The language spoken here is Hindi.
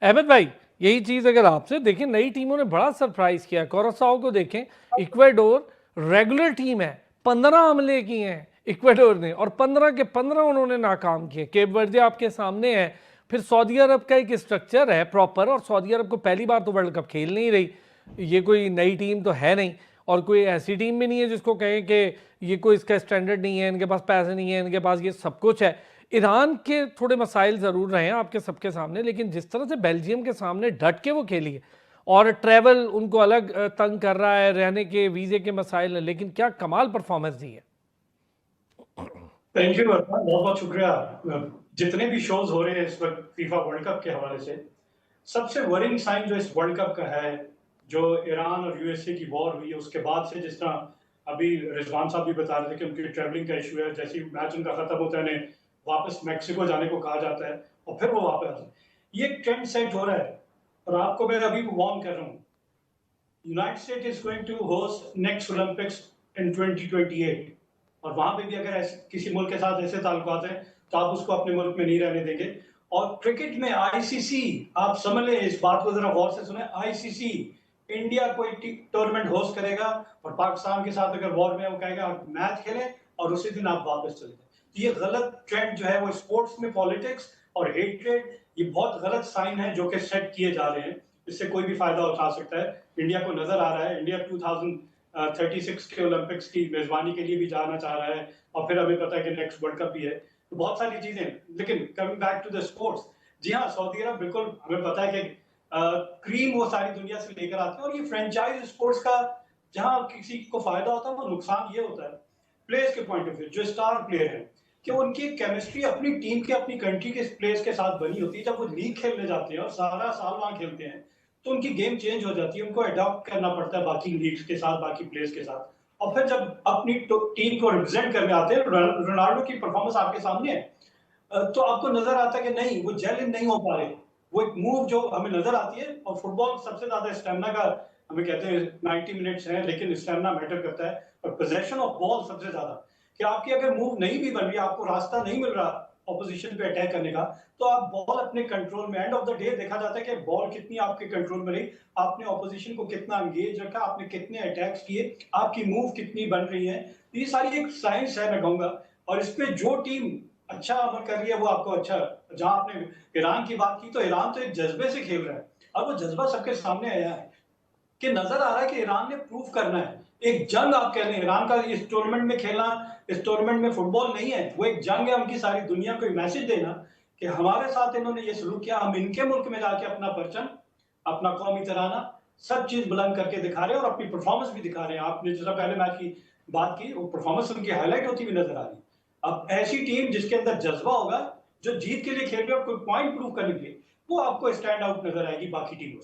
अहमद भाई, यही चीज अगर आपसे देखें, नई टीमों ने बड़ा सरप्राइज किया। कोरासाओ को देखें, इक्वाडोर रेगुलर टीम है, 15 हमले किए हैं इक्वाडोर ने और 15 के 15 उन्होंने नाकाम किए। केप वर्दे आपके सामने है। फिर सऊदी अरब का एक स्ट्रक्चर है प्रॉपर, और सऊदी अरब को पहली बार तो वर्ल्ड कप खेल नहीं रही, ये कोई नई टीम तो है नहीं, और कोई ऐसी टीम भी नहीं है जिसको कहें कि ये कोई इसका स्टैंडर्ड नहीं है, इनके पास पैसे नहीं है, इनके पास ये सब कुछ है। ईरान के थोड़े मसाइल ज़रूर रहे हैं आपके सबके सामने, लेकिन जिस तरह से बेल्जियम के सामने डट के वो खेली है, और ट्रैवल उनको अलग तंग कर रहा है, रहने के वीज़े के मसाइल हैं, लेकिन क्या कमाल परफॉर्मेंस दी है। थैंक यू बहुत बहुत शुक्रिया। जितने भी शोज हो रहे हैं इस वक्त फीफा वर्ल्ड कप के हवाले से, सबसे वरिंग साइन जो इस वर्ल्ड कप का है, जो ईरान और यूएसए की वॉर हुई है उसके बाद से, जिस तरह अभी रिजवान साहब भी बता रहे थे कि उनकी ट्रैवलिंग का इशू है, जैसे ही मैच उनका खत्म होता है वापस मैक्सिको जाने को कहा जाता है और फिर वो वापस आते हैं। ये ट्रेंड सेट हो रहा है और आपको मैं अभी वार्न कर रहा हूँ, United State is going to host next Olympics in 2028 और वहां पे भी अगर किसी मुल्क के साथ ऐसे ताल्लुकात हैं तो आप उसको अपने मुल्क में नहीं रहने देंगे। और क्रिकेट में आईसीसी, आप समझ लें, इस बात को जरा गौर से सुने, आईसीसी इंडिया कोई टूर्नामेंट होस्ट करेगा और पाकिस्तान के साथ अगर वॉर में वो कहेगा आप मैच खेलें और उसी दिन आप वापस चले जाए। तो ये गलत ट्रेंड जो है वो स्पोर्ट्स में पॉलिटिक्स और हेट्रेड, ये बहुत गलत साइन है जो कि सेट किए जा रहे हैं। इससे कोई भी फायदा उठा सकता है। इंडिया को नजर आ रहा है, इंडिया 2036 के ओलंपिक्स की मेजबानी के लिए भी जाना चाह रहा है और फिर हमें पता है कि नेक्स्ट वर्ल्ड कप भी है, तो बहुत सारी चीजें। लेकिन coming back to the sports, जी हाँ, सऊदी अरब बिल्कुल, हमें पता है कि क्रीम वो सारी दुनिया से लेकर आते हैं और ये फ्रेंचाइज स्पोर्ट्स का जहां किसी को फायदा होता है वो नुकसान ये होता है प्लेयर्स के पॉइंट ऑफ व्यू, जो स्टार प्लेयर है, कि उनकी केमिस्ट्री अपनी टीम के, अपनी कंट्री के प्लेयर्स के साथ बनी होती है। जब वो लीग खेलने जाते हैं और सारा साल वहां खेलते हैं तो उनकी गेम चेंज हो जाती है, उनको अडॉप्ट करना पड़ता है बाकी लीग्स के साथ, बाकी प्लेयर्स के साथ। और फिर जब अपनी टीम को रिप्रेजेंट करने आते हैं, रोनाल्डो की परफॉर्मेंस आपके सामने है, तो आपको नजर आता है कि नहीं, वो जेल इन नहीं हो पा रहे। वो एक मूव जो हमें नजर आती है, और फुटबॉल सबसे ज्यादा स्टेमिना का, हमें कहते हैं 90 मिनट्स है, लेकिन स्टेमिना मैटर करता है, और पोजेशन ऑफ बॉल सबसे ज्यादा, कि आपकी अगर मूव नहीं भी बन रही, आपको रास्ता नहीं मिल रहा ऑपोजिशन पे अटैक करने का, तो आप बॉल अपने कंट्रोल में, एंड ऑफ द डे देखा जाता है कि बॉल कितनी आपके कंट्रोल में रही, आपने ऑपोजिशन को कितना एंगेज रखा, आपने कितने अटैक्स किए, आपकी मूव कितनी बन रही है। ये सारी एक साइंस है मैं कहूंगा, और इस पे जो टीम अच्छा अमल कर रही है वो आपको अच्छा। जहां आपने ईरान की बात की, तो ईरान तो एक जज्बे से खेल रहा है और वो जज्बा सबके सामने आया है कि नजर आ रहा है कि ईरान ने प्रूव करना है। एक जंग आप कह लें, ईरान का इस टूर्नामेंट में खेलना, इस टूर्नामेंट में फुटबॉल नहीं है, वो एक जंग है उनकी सारी दुनिया को मैसेज देना कि हमारे साथ इन्होंने ये सलूक किया, हम इनके मुल्क में जाके अपना परचम, अपना कौमी तराना, सब चीज बुलंद करके दिखा रहे हैं और अपनी परफॉर्मेंस भी दिखा रहे हैं। आपने जैसा पहले मैच की बात की, वो परफॉर्मेंस उनकी हाईलाइट होती हुई नजर आ रही है। अब ऐसी टीम जिसके अंदर जज्बा होगा, जो जीत के लिए खेल रही है और कोई पॉइंट प्रूव करने के लिए, वो आपको स्टैंड आउट नजर आएगी बाकी टीमों से।